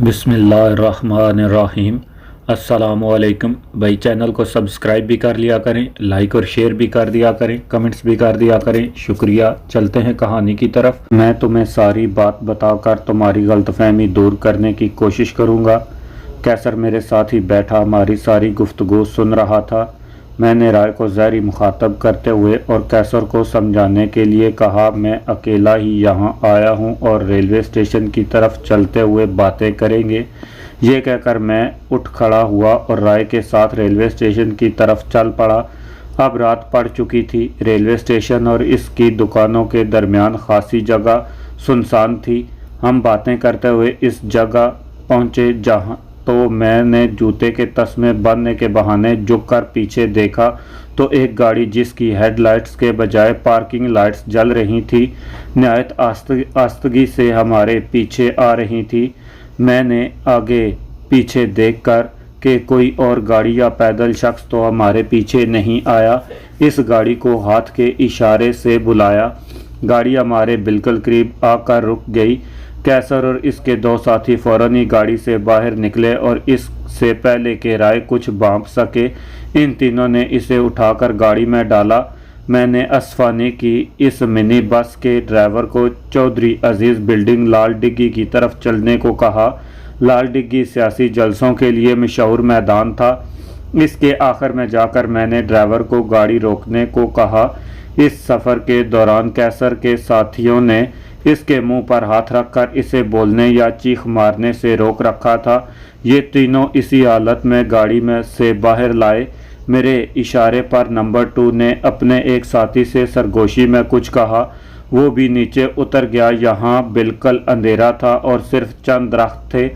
बिस्मिल्लाहिर्रहमानिर्रहीम। अस्सलामुअलैकुम भाई, चैनल को सब्सक्राइब भी कर लिया करें, लाइक और शेयर भी कर दिया करें, कमेंट्स भी कर दिया करें, शुक्रिया। चलते हैं कहानी की तरफ। मैं तुम्हें सारी बात बताकर तुम्हारी गलतफहमी दूर करने की कोशिश करूँगा। कैसर मेरे साथ ही बैठा हमारी सारी गुफ्तगू सुन रहा था। मैंने राय को ज़हरी मुखातब करते हुए और कैसर को समझाने के लिए कहा, मैं अकेला ही यहाँ आया हूँ और रेलवे स्टेशन की तरफ चलते हुए बातें करेंगे। ये कहकर मैं उठ खड़ा हुआ और राय के साथ रेलवे स्टेशन की तरफ चल पड़ा। अब रात पड़ चुकी थी। रेलवे स्टेशन और इसकी दुकानों के दरमियान खासी जगह सुनसान थी। हम बातें करते हुए इस जगह पहुँचे जहाँ तो मैंने जूते के तस्मे बांधने के बहाने झुककर पीछे देखा तो एक गाड़ी जिसकी हेडलाइट्स के बजाय पार्किंग लाइट्स जल रही थी निहायत आस्तगी से हमारे पीछे आ रही थी। मैंने आगे पीछे देखकर कि कोई और गाड़ी या पैदल शख्स तो हमारे पीछे नहीं आया, इस गाड़ी को हाथ के इशारे से बुलाया। गाड़ी हमारे बिल्कुल करीब आकर रुक गई। कैसर और इसके दो साथी फौरन ही गाड़ी से बाहर निकले और इससे पहले कि राय कुछ भांप सके, इन तीनों ने इसे उठाकर गाड़ी में डाला। मैंने असफानी की इस मिनी बस के ड्राइवर को चौधरी अजीज़ बिल्डिंग लाल डिग्गी की तरफ चलने को कहा। लाल डिग्गी सियासी जलसों के लिए मशहूर मैदान था। इसके आखिर में जाकर मैंने ड्राइवर को गाड़ी रोकने को कहा। इस सफ़र के दौरान कैसर के साथियों ने इसके मुंह पर हाथ रखकर इसे बोलने या चीख मारने से रोक रखा था। ये तीनों इसी हालत में गाड़ी में से बाहर लाए। मेरे इशारे पर नंबर 2 ने अपने एक साथी से सरगोशी में कुछ कहा। वो भी नीचे उतर गया। यहाँ बिल्कुल अंधेरा था और सिर्फ चंद दरख्त थे।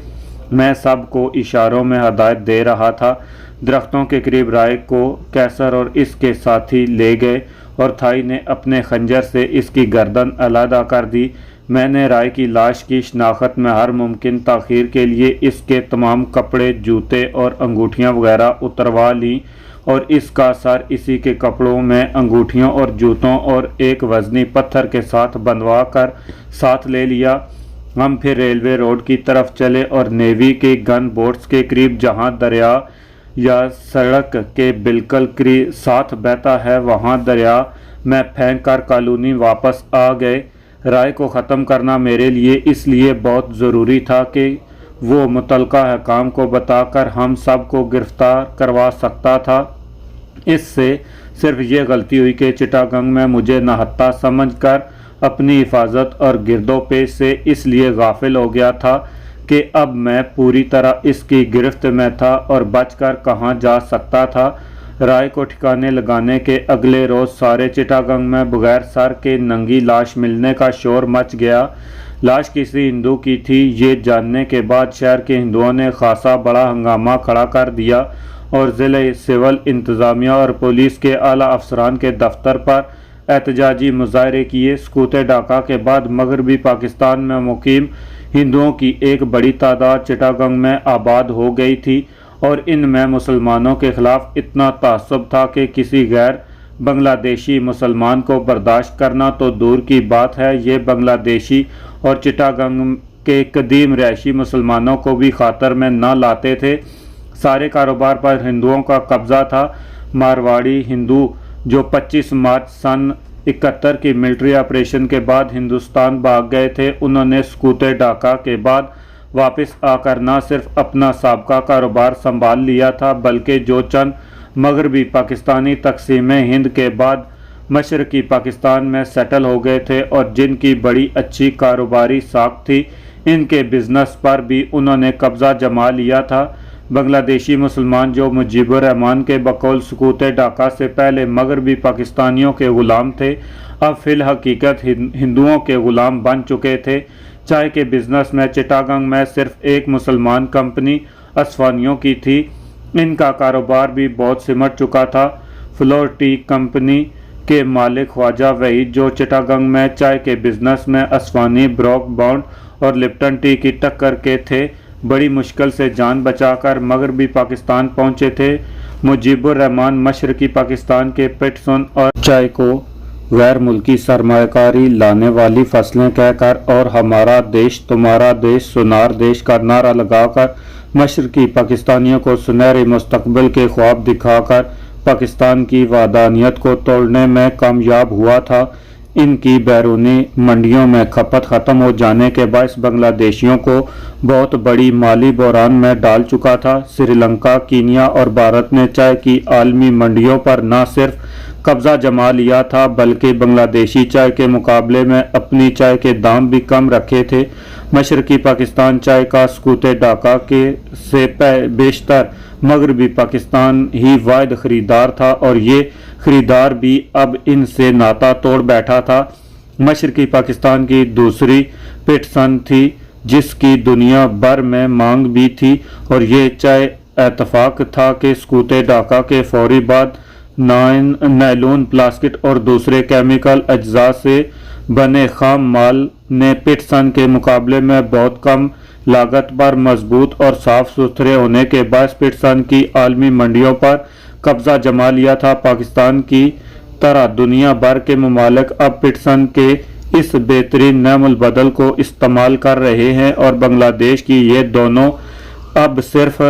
मैं सबको इशारों में हदायत दे रहा था। दरख्तों के करीब राय को कैसर और इसके साथी ले गए और थाई ने अपने खंजर से इसकी गर्दन अलहदा कर दी। मैंने राय की लाश की शनाख्त में हर मुमकिन ताख़ीर के लिए इसके तमाम कपड़े, जूते और अंगूठियां वगैरह उतरवा लीं और इसका सर इसी के कपड़ों में अंगूठियों और जूतों और एक वज़नी पत्थर के साथ बंधवा कर साथ ले लिया। हम फिर रेलवे रोड की तरफ चले और नेवी के गन बोट्स के करीब, जहाँ दरिया या सड़क के बिल्कुल करीब साथ बहता है, वहाँ दरिया में फेंक कर कॉलोनी वापस आ गए। राय को ख़त्म करना मेरे लिए इसलिए बहुत ज़रूरी था कि वो मुतलका हकाम को बताकर हम सब को गिरफ़्तार करवा सकता था। इससे सिर्फ ये गलती हुई कि चिटागंग में मुझे नाहत्ता समझकर अपनी हिफाजत और गिरदोपेश से इसलिए गाफिल हो गया था कि अब मैं पूरी तरह इसकी गिरफ्त में था और बचकर कहाँ जा सकता था। राय को ठिकाने लगाने के अगले रोज़ सारे चिटागंग में बगैर सर के नंगी लाश मिलने का शोर मच गया। लाश किसी हिंदू की थी, ये जानने के बाद शहर के हिंदुओं ने खासा बड़ा हंगामा खड़ा कर दिया और ज़िले सिविल इंतज़ामिया और पुलिस के आला अफसरान के दफ्तर पर एहतजाजी मुजाहरे किए। सकूते डाका के बाद मगरबी पाकिस्तान में मुकीम हिंदुओं की एक बड़ी तादाद चिटागंग में आबाद हो गई थी और इनमें मुसलमानों के खिलाफ इतना तासुब था कि किसी गैर बांग्लादेशी मुसलमान को बर्दाश्त करना तो दूर की बात है, ये बांग्लादेशी और चिटागंग के कदीम रहायशी मुसलमानों को भी खातर में न लाते थे। सारे कारोबार पर हिंदुओं का कब्जा था। मारवाड़ी हिंदू जो 25 मार्च सन 71 की मिलिट्री ऑपरेशन के बाद हिंदुस्तान भाग गए थे, उन्होंने सकूते डाका के बाद वापस आकर न सिर्फ अपना साबका कारोबार संभाल लिया था, बल्कि जो चंद मगरबी पाकिस्तानी तकसीमें हिंद के बाद मशरकी पाकिस्तान में सेटल हो गए थे और जिनकी बड़ी अच्छी कारोबारी साख थी, इनके बिजनेस पर भी उन्होंने कब्जा जमा लिया था। बांग्लादेशी मुसलमान जो मुजीबुर रहमान के बकौल सकूते डाका से पहले मगरबी पाकिस्तानियों के ग़ुलाम थे, अब फिल हकीकत हिंदुओं के ग़ुलाम बन चुके थे। चाय के बिज़नेस में चिटागंग में सिर्फ एक मुसलमान कंपनी असफानियों की थी। इनका कारोबार भी बहुत सिमट चुका था। फ्लोर टी कंपनी के मालिक ख्वाजा वहीद जो चिटागंग में चाय के बिज़नेस में असफानी, ब्रॉक बाउंड और लिप्टन टी की टक्कर के थे, बड़ी मुश्किल से जान बचाकर मगरबी पाकिस्तान पहुंचे थे। मुजीबुर रहमान मशरकी पाकिस्तान के पेटसन और चाय को غیر ملکی سرمایہ لانے والی فصلیں کہہ کر اور ہمارا دیش تمہارا دیش سونار دیش کا نعرہ لگا کر مشرقی پاکستانیوں کو سنہرے مستقبل کے خواب دکھا کر پاکستان کی وحدانیت کو توڑنے میں کامیاب ہوا تھا۔ ان کی بیرونی منڈیوں میں کھپت ختم ہو جانے کے باعث بنگلہ دیشیوں کو بہت بڑی مالی بحران میں ڈال چکا تھا۔ سری لنکا، کینیا اور بھارت نے چائے کی عالمی منڈیوں پر نہ صرف قبضہ جما لیا تھا بلکہ بنگلہ دیشی چائے کے مقابلے میں اپنی چائے کے دام بھی کم رکھے تھے۔ مشرقی پاکستان چائے کا سکوت ڈھاکہ سے بیشتر مغربی پاکستان ہی واحد خریدار تھا اور یہ خریدار بھی اب ان سے ناتا توڑ بیٹھا تھا۔ مشرقی پاکستان کی دوسری پیٹسن تھی جس کی دنیا بھر میں مانگ بھی تھی اور یہ چائے اتفاق تھا کہ سکوت ڈھاکہ کے فوری بعد نیلون، پلاسٹک اور دوسرے کیمیکل اجزاء سے بنے خام مال نے پیٹسن کے مقابلے میں بہت کم لاگت پر مضبوط اور صاف ستھرے ہونے کے باعث پیٹسن کی عالمی منڈیوں پر قبضہ جما لیا تھا۔ پاکستان کی طرح دنیا بھر کے ممالک اب پیٹسن کے اس بہترین نعم البدل کو استعمال کر رہے ہیں اور بنگلہ دیش کی یہ دونوں اب صرف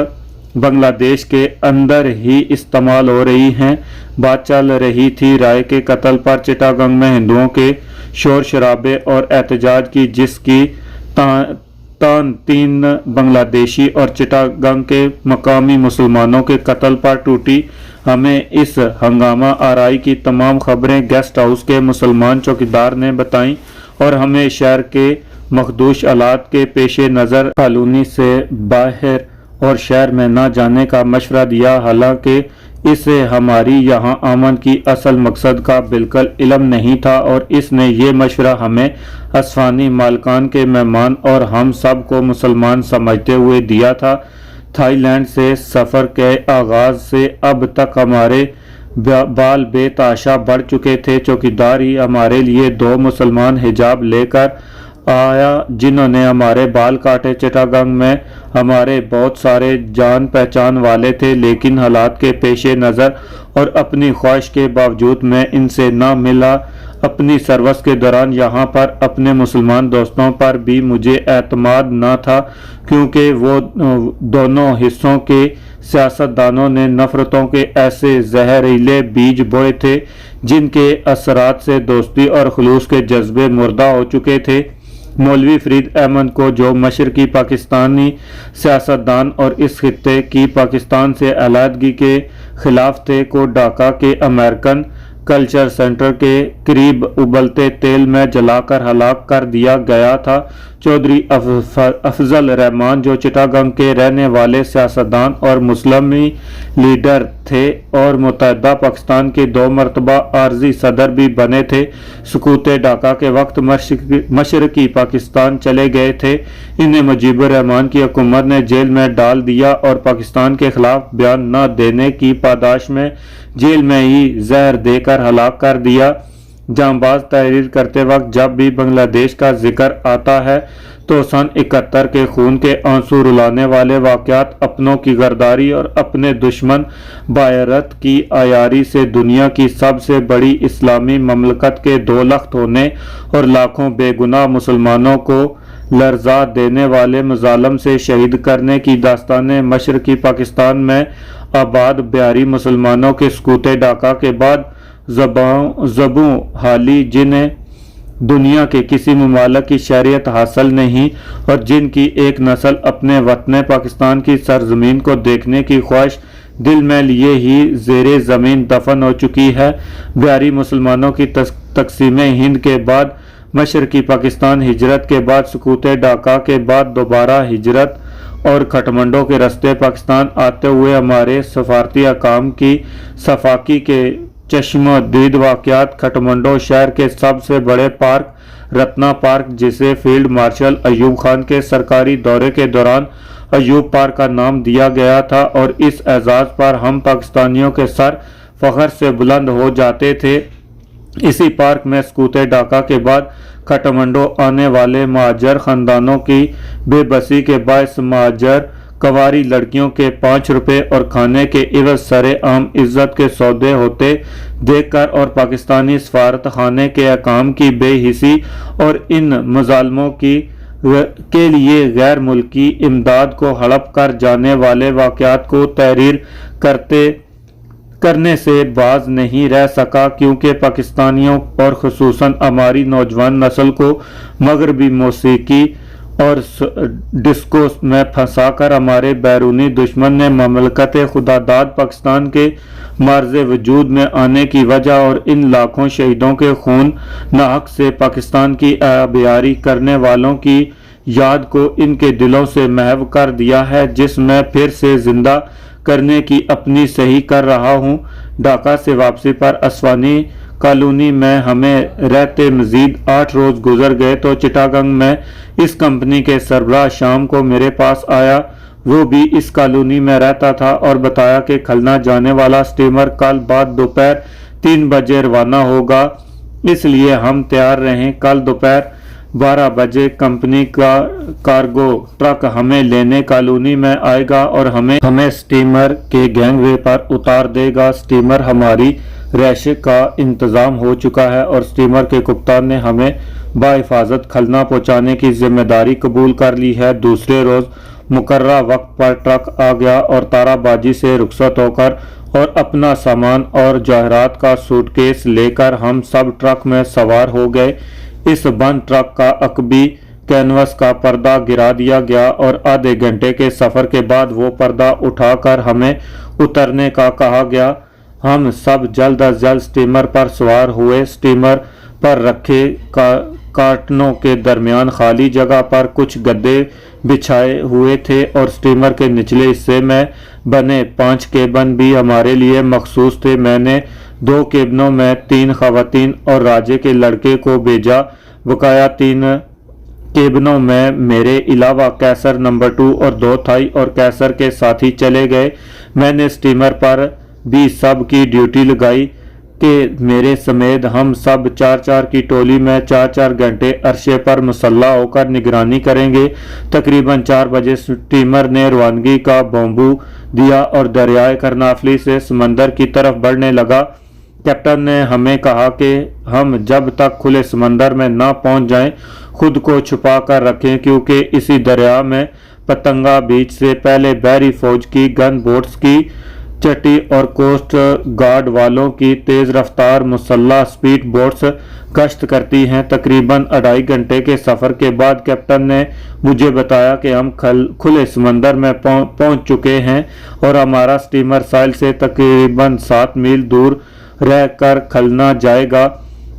بنگلہ دیش کے اندر ہی استعمال ہو رہی ہیں۔ بات چل رہی تھی رائے کے قتل پر چٹاگنگ میں ہندوؤں کے شور شرابے اور احتجاج کی جس کی تان 3 بنگلہ دیشی اور چٹاگنگ کے مقامی مسلمانوں کے قتل پر ٹوٹی۔ ہمیں اس ہنگامہ آرائی کی تمام خبریں گیسٹ ہاؤس کے مسلمان چوکیدار نے بتائیں اور ہمیں شہر کے مخدوش حالات کے پیش نظر کالونی سے باہر اور شہر میں نہ جانے کا مشورہ دیا، حالانکہ اسے ہماری یہاں آمد کی اصل مقصد کا بالکل علم نہیں تھا اور اس نے یہ مشورہ ہمیں اسفانی مالکان کے مہمان اور ہم سب کو مسلمان سمجھتے ہوئے دیا تھا۔ تھائی لینڈ سے سفر کے آغاز سے اب تک ہمارے بال بے تحاشا بڑھ چکے تھے۔ چوکیدار ہی ہمارے لیے 2 مسلمان حجاب لے کر آیا جنہوں نے ہمارے بال کاٹے۔ چٹاگنگ میں ہمارے بہت سارے جان پہچان والے تھے لیکن حالات کے پیش نظر اور اپنی خواہش کے باوجود میں ان سے نہ ملا۔ اپنی سروس کے دوران یہاں پر اپنے مسلمان دوستوں پر بھی مجھے اعتماد نہ تھا کیونکہ وہ دونوں حصوں کے سیاستدانوں نے نفرتوں کے ایسے زہریلے بیج بوئے تھے جن کے اثرات سے دوستی اور خلوص کے جذبے مردہ ہو چکے تھے۔ مولوی فرید احمد کو جو مشرقی پاکستانی سیاستدان اور اس خطے کی پاکستان سے علیحدگی کے خلاف تھے کو ڈھاکہ کے امریکن کلچر سینٹر کے قریب ابلتے تیل میں جلا کر ہلاک کر دیا گیا تھا۔ چودھری افضل رحمان جو چٹاگنگ کے رہنے والے سیاستدان اور مسلمی لیڈر تھے اور متحدہ پاکستان کے 2 مرتبہ عارضی صدر بھی بنے تھے، سکوت ڈھاکہ کے وقت مشرقی پاکستان چلے گئے تھے۔ انہیں مجیب الرحمان کی حکومت نے جیل میں ڈال دیا اور پاکستان کے خلاف بیان نہ دینے کی پاداش میں جیل میں ہی زہر دے کر ہلاک کر دیا۔ جانباز تحریر کرتے وقت جب بھی بنگلہ دیش کا ذکر آتا ہے تو سن 71 کے خون کے آنسو رلانے والے واقعات، اپنوں کی غداری اور اپنے دشمن بایرت کی عیاری سے دنیا کی سب سے بڑی اسلامی مملکت کے 2 لخت ہونے اور لاکھوں بے گناہ مسلمانوں کو لرزا دینے والے مظالم سے شہید کرنے کی داستانیں مشرقی پاکستان میں آباد بہاری مسلمانوں کے سکوت ڈھاکہ کے بعد زبوں حالی جنہیں دنیا کے کسی ممالک کی شہریت حاصل نہیں اور جن کی ایک نسل اپنے وطن پاکستان کی سرزمین کو دیکھنے کی خواہش دل میں لیے ہی زیر زمین دفن ہو چکی ہے۔ بہاری مسلمانوں کی تقسیم ہند کے بعد مشرقی پاکستان ہجرت کے بعد سکوت ڈھاکہ کے بعد دوبارہ ہجرت اور کھٹمنڈو کے رستے پاکستان آتے ہوئے ہمارے سفارتی حکام کی صفاقی کے چشم دید واقعات، کھٹمنڈو شہر کے سب سے بڑے پارک رتنا پارک جسے فیلڈ مارشل ایوب خان کے سرکاری دورے کے دوران ایوب پارک کا نام دیا گیا تھا اور اس اعزاز پر ہم پاکستانیوں کے سر فخر سے بلند ہو جاتے تھے۔ اسی پارک میں سکوت ڈھاکہ کے بعد کھٹمنڈو آنے والے مہاجر خاندانوں کی بے بسی کے باعث مہاجر कंवारी लड़कियों के 5 रुपए और खाने के इवज सरेआम इज्जत के सौदे होते देखकर और पाकिस्तानी सफारत खाने के अहकाम की बेहिसी और इन मुजालमों के लिए गैर मुल्की इमदाद को हड़प कर जाने वाले वाक़यात को तहरीर करने से बाज नहीं रह सका, क्योंकि पाकिस्तानियों और खुसूसन हमारी नौजवान नस्ल को मगरबी मौसीकी और डिस्को में फंसाकर हमारे बैरूनी दुश्मन ने ममलकत खुदादाद पाकिस्तान के मर्ज वजूद में आने की वजह और इन लाखों शहीदों के खून नाहक से पाकिस्तान की आबियारी करने वालों की याद को इनके दिलों से महव कर दिया है, जिसमें फिर से जिंदा करने की अपनी सही कर रहा हूँ। ढाका से वापसी पर असवानी कॉलोनी में हमें रहते मजीद 8 रोज गुजर गए तो चिटागंग में इस कंपनी के सरबराह शाम को मेरे पास आया। वो भी इस कॉलोनी में रहता था और बताया कि खलना जाने वाला स्टीमर कल बाद दोपहर 3 बजे रवाना होगा, इसलिए हम तैयार रहें। कल दोपहर 12 बजे कंपनी का कार्गो ट्रक हमें लेने कॉलोनी में आएगा और हमें स्टीमर के गैंगवे पर उतार देगा। स्टीमर हमारी रैश का इंतजाम हो चुका है और स्टीमर के कप्तान ने हमें बाहिफाजत खलना पहुंचाने की जिम्मेदारी कबूल कर ली है। दूसरे रोज मुकर्रा वक्त पर ट्रक आ गया और ताराबाजी से रुखसत होकर और अपना सामान और जवाहरात का सूटकेस लेकर हम सब ट्रक में सवार हो गए। इस बंद ट्रक का अकबी कैनवस का पर्दा गिरा दिया गया और आधे घंटे के सफर के बाद वो पर्दा उठाकर हमें उतरने का कहा गया। हम सब जल्द अज जल्द स्टीमर पर सवार हुए। स्टीमर पर रखे कार्टनों के दरमियान खाली जगह पर कुछ गद्दे बिछाए हुए थे और स्टीमर के निचले हिस्से में बने 5 केबिन भी हमारे लिए मखसूस थे। मैंने 2 केबिनों में 3 खवातीन और राजे के लड़के को भेजा। बकाया 3 केबिनों में मेरे अलावा कैसर नंबर 2 और 2 थाई और कैसर के साथी चले गए। मैंने स्टीमर पर भी सब की ड्यूटी लगाई कि मेरे समेत हम सब 4-4 की टोली में 4-4 घंटे अरशे पर मुसल्ला होकर निगरानी करेंगे। तकरीबन 4 बजे स्टीमर ने रवानगी का बम्बू दिया और दरियाए करनाफली से समंदर की तरफ बढ़ने लगा। कैप्टन ने हमें कहा कि हम जब तक खुले समंदर में ना पहुंच जाएं खुद को छुपा कर रखें, क्योंकि इसी दरिया में पतंगा बीच से पहले बहरी फौज की गन बोट्स की चटी और कोस्ट गार्ड वालों की तेज रफ्तार मुसल्ला स्पीड बोट्स गश्त करती हैं। तकरीबन 2.5 घंटे के सफर के बाद कैप्टन ने मुझे बताया कि हम खुले समंदर में पहुंच चुके हैं और हमारा स्टीमर साहिल से तकरीबन 7 मील दूर रहकर खलना जाएगा।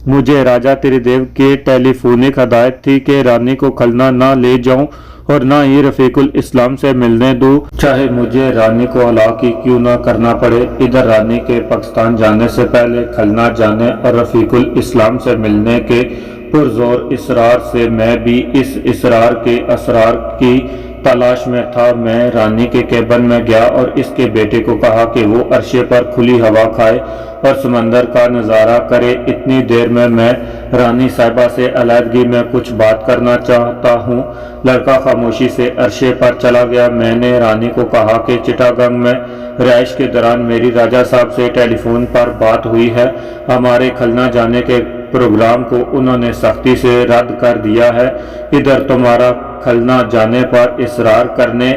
मुझे राजा त्रिदेव के टेलीफोनिक हदायत थी कि रानी को खलना ना ले जाऊं और ना ही रफीकुल इस्लाम से मिलने दूं, चाहे मुझे रानी को हलाकी क्यों ना करना पड़े। इधर रानी के पाकिस्तान जाने से पहले खलना जाने और रफीकुल इस्लाम से मिलने के पुरजोर इसरार से मैं भी इस इसरार के असरार की तलाश में था। मैं रानी के केबिन में गया और इसके बेटे को कहा कि वो अरशे पर खुली हवा खाए और समंदर का नज़ारा करे। इतनी देर में मैं रानी साहिबा से अलहदगी में कुछ बात करना चाहता हूँ। लड़का खामोशी से अरशे पर चला गया। मैंने रानी को कहा कि चिटागंग में रहाइश के दौरान मेरी राजा साहब से टेलीफोन पर बात हुई है। हमारे खलना जाने के प्रोग्राम को उन्होंने सख्ती से रद्द कर दिया है। इधर तुम्हारा खलना जाने पर इसरार करने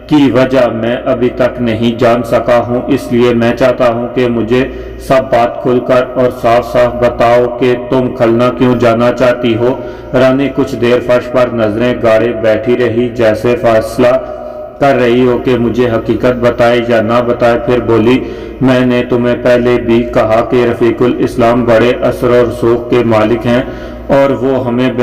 की वजह मैं अभी तक नहीं जान सका हूं, इसलिए मैं चाहता हूं कि मुझे सब बात खुलकर और साफ साफ बताओ कि तुम खलना क्यों जाना चाहती हो। रानी कुछ देर फर्श पर नजरें गाड़े बैठी रही, जैसे फैसला कर रही हो कि मुझे हकीकत बताए या ना बताए। फिर बोली, मैंने तुम्हें पहले भी कहा कि रफीकुल इस्लाम बड़े असर और रसूख के मालिक हैं और वो हमें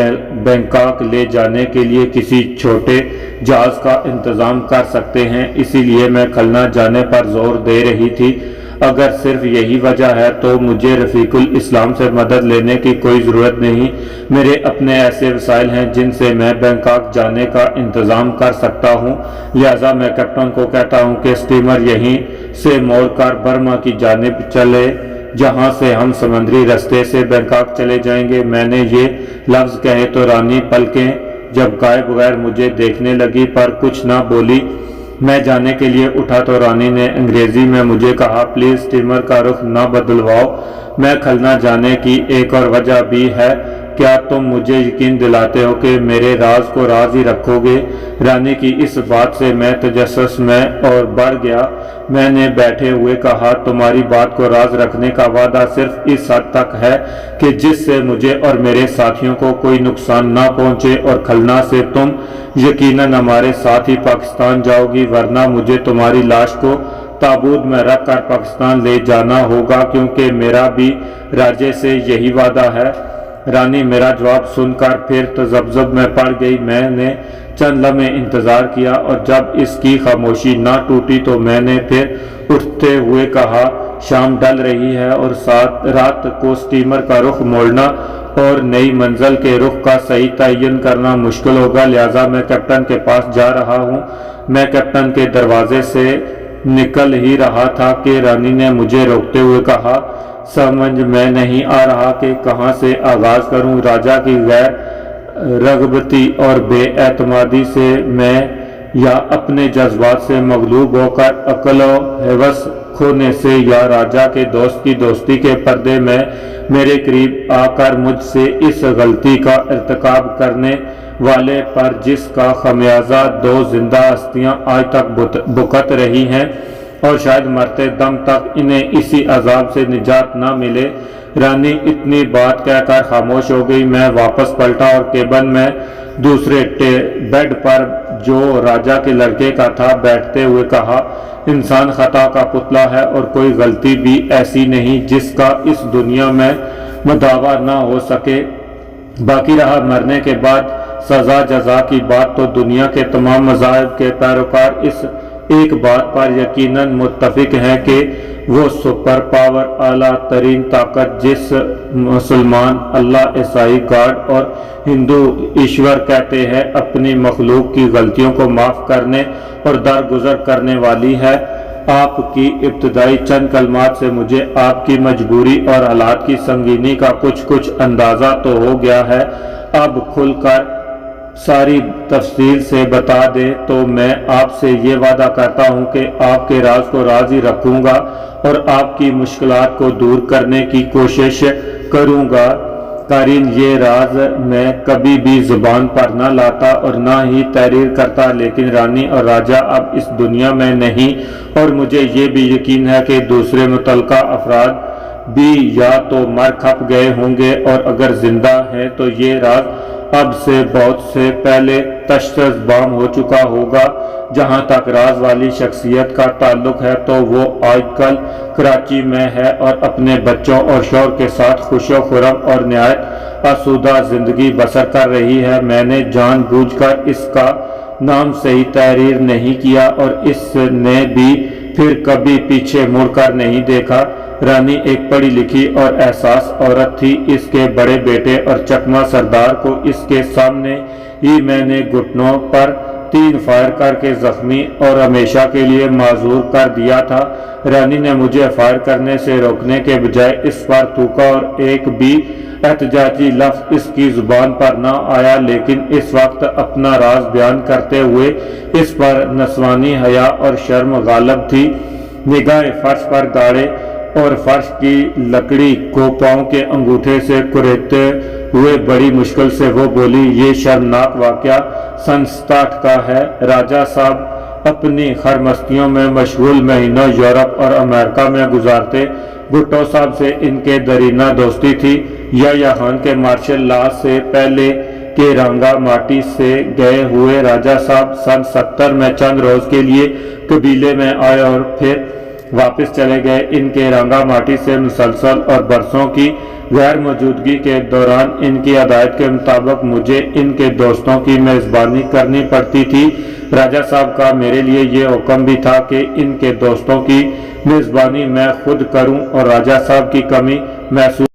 बैंकॉक ले जाने के लिए किसी छोटे जहाज का इंतजाम कर सकते हैं, इसीलिए मैं खलना जाने पर जोर दे रही थी। अगर सिर्फ यही वजह है तो मुझे रफीकुल इस्लाम से मदद लेने की कोई ज़रूरत नहीं। मेरे अपने ऐसे वसाइल हैं जिनसे मैं बैंकॉक जाने का इंतज़ाम कर सकता हूं। लिहाजा मैं कैप्टन को कहता हूं कि स्टीमर यहीं से मोड़कर बर्मा की जानिब चले, जहां से हम समुद्री रास्ते से बैंकॉक चले जाएंगे। मैंने ये लफ्ज़ कहे तो रानी पलकें झपकाए बगैर मुझे देखने लगी, पर कुछ ना बोली। میں جانے کے لیے اٹھا تو رانی نے انگریزی میں مجھے کہا، پلیز اسٹیمر کا رخ نہ بدلواؤ، میں کھلنا جانے کی ایک اور وجہ بھی ہے، کیا تم مجھے یقین دلاتے ہو کہ میرے راز کو راز ہی رکھو گے؟ رانی کی اس بات سے میں تجسس میں اور بڑھ گیا۔ میں نے بیٹھے ہوئے کہا، تمہاری بات کو راز رکھنے کا وعدہ صرف اس حد تک ہے کہ جس سے مجھے اور میرے ساتھیوں کو کوئی نقصان نہ پہنچے، اور کھلنا سے تم یقیناً ہمارے ساتھ ہی پاکستان جاؤ گی، ورنہ مجھے تمہاری لاش کو تابوت میں رکھ کر پاکستان لے جانا ہوگا، کیونکہ میرا بھی راجے سے یہی وعدہ ہے۔ رانی میرا جواب سن کر پھر تذبذب میں پڑ گئی۔ میں نے چند لمحے انتظار کیا، اور جب اس کی خاموشی نہ ٹوٹی تو میں نے پھر اٹھتے ہوئے کہا، شام ڈل رہی ہے اور رات کو اسٹیمر کا رخ موڑنا اور نئی منزل کے رخ کا صحیح تعین کرنا مشکل ہوگا، لہٰذا میں کیپٹن کے پاس جا رہا ہوں۔ میں کیپٹن کے دروازے سے نکل ہی رہا تھا کہ رانی نے مجھے روکتے ہوئے کہا، سمجھ میں نہیں آ رہا کہ کہاں سے آغاز کروں۔ راجا کی غیر رغبتی اور بے اعتمادی سے میں، یا اپنے جذبات سے مغلوب ہو کر عقل و ہوش کھونے سے، یا راجا کے دوست کی دوستی کے پردے میں میرے قریب آ کر مجھ سے اس غلطی کا ارتکاب کرنے والے پر جس کا خمیازہ دو زندہ ہستیاں آج تک بھگت رہی ہیں، اور شاید مرتے دم تک انہیں اسی عذاب سے نجات نہ ملے۔ رانی اتنی بات کہہ کر خاموش ہو گئی۔ میں واپس پلٹا اور کیبن میں دوسرے بیڈ پر، جو راجا کے لڑکے کا تھا، بیٹھتے ہوئے کہا، انسان خطا کا پتلا ہے، اور کوئی غلطی بھی ایسی نہیں جس کا اس دنیا میں مداوع نہ ہو سکے۔ باقی رہا مرنے کے بعد سزا جزا کی بات، تو دنیا کے تمام مذاہب کے پیروکار اس ایک بات پر یقیناً متفق ہیں کہ وہ سپر پاور، اعلیٰ ترین طاقت، جس مسلمان اللہ، عیسائی گاڈ اور ہندو ایشور کہتے ہیں، اپنی مخلوق کی غلطیوں کو معاف کرنے اور درگزر کرنے والی ہے۔ آپ کی ابتدائی چند کلمات سے مجھے آپ کی مجبوری اور حالات کی سنگینی کا کچھ اندازہ تو ہو گیا ہے۔ اب کھل کر ساری تفصیل سے بتا دیں تو میں آپ سے یہ وعدہ کرتا ہوں کہ آپ کے راز کو راز ہی رکھوں گا، اور آپ کی مشکلات کو دور کرنے کی کوشش کروں گا۔ قارئین، یہ راز میں کبھی بھی زبان پر نہ لاتا اور نہ ہی تحریر کرتا، لیکن رانی اور راجا اب اس دنیا میں نہیں، اور مجھے یہ بھی یقین ہے کہ دوسرے متعلقہ افراد بھی یا تو مر کھپ گئے ہوں گے، اور اگر زندہ ہیں تو یہ راز اب سے بہت سے پہلے تشخیص بام ہو چکا ہوگا۔ جہاں تک راز والی شخصیت کا تعلق ہے تو وہ آج کل کراچی میں ہے اور اپنے بچوں اور شوہر کے ساتھ خوش و خرم اور نہایت آسودہ زندگی بسر کر رہی ہے۔ میں نے جان بوجھ کر اس کا نام صحیح تحریر نہیں کیا، اور اس نے بھی پھر کبھی پیچھے مڑ کر نہیں دیکھا۔ رانی ایک پڑھی لکھی اور احساس عورت تھی۔ اس کے بڑے بیٹے اور چکما سردار کو اس کے سامنے ہی میں نے گھٹنوں پر 3 فائر کر کے زخمی اور ہمیشہ کے لیے معذور کر دیا تھا۔ رانی نے مجھے فائر کرنے سے روکنے کے بجائے اس پر تھوکا، اور ایک بھی احتجاجی لفظ اس کی زبان پر نہ آیا، لیکن اس وقت اپنا راز بیان کرتے ہوئے اس پر نسوانی حیا اور شرم غالب تھی۔ نگاہیں فرش پر گاڑے اور فرش کی لکڑی کو پاؤں کے انگوٹھے سے کریدتے ہوئے بڑی مشکل سے وہ بولی، یہ شرمناک واقعہ سن 67 کا ہے۔ راجا صاحب اپنی خرمستیوں میں مشغول مہینوں یورپ اور امریکہ میں گزارتے۔ بھٹو صاحب سے ان کے درینہ دوستی تھی۔ یا خان کے مارشل لا سے پہلے کے رنگا ماٹی سے گئے ہوئے راجا صاحب سن 70 میں چند روز کے لیے قبیلے میں آئے اور پھر واپس چلے گئے۔ ان کے رنگا ماٹی سے مسلسل اور برسوں کی غیر موجودگی کے دوران ان کی ہدایت کے مطابق مجھے ان کے دوستوں کی میزبانی کرنی پڑتی تھی۔ راجا صاحب کا میرے لیے یہ حکم بھی تھا کہ ان کے دوستوں کی میزبانی میں خود کروں، اور راجا صاحب کی کمی محسوس